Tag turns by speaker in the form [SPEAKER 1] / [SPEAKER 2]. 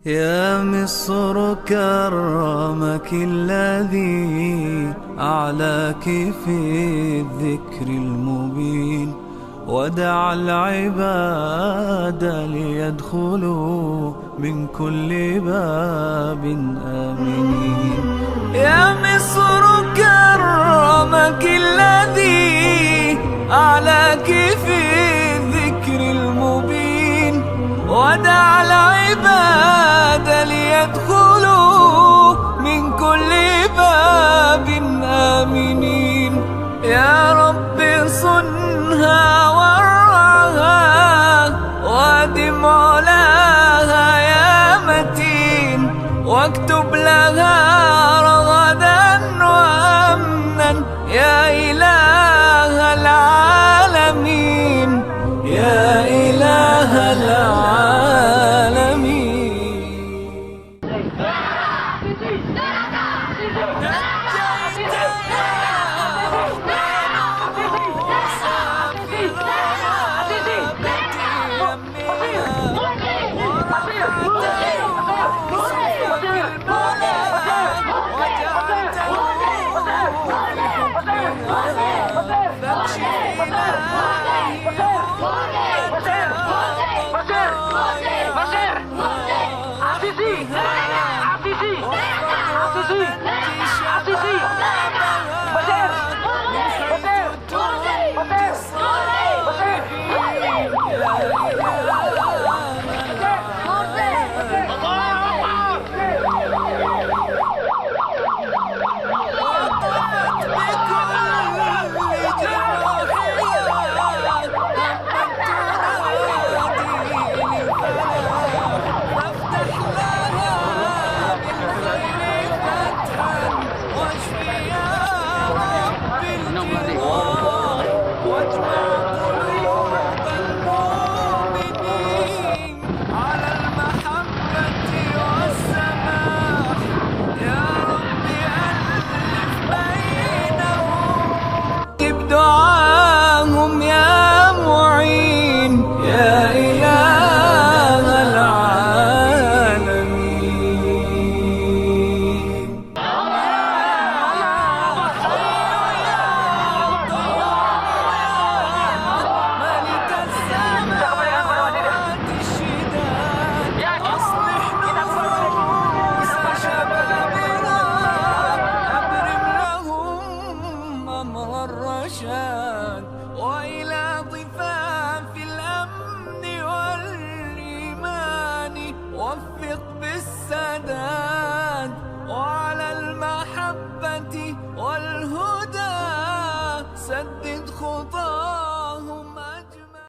[SPEAKER 1] يا مصر كرمك الذي أعلاك في الذكر المبين، ودعا العباد ليدخلوا من كل باب آمنين. يا مصر كرمك الذي أعلاك في الذكر المبين، ودعا العباد ليدخلوا من كل باب آمنين. يا رب صنها وارعها وادم علاها يا متين، واكتب لها رغدا وأمنا يا إله العالمين، يا إله العالمين. دعاهم يا معين، يا إله العالمين. ملك السماوات الشداد، أصلح نفوس شبابنا، أبرم لهم أمر الرشاد، وإلى ضفاف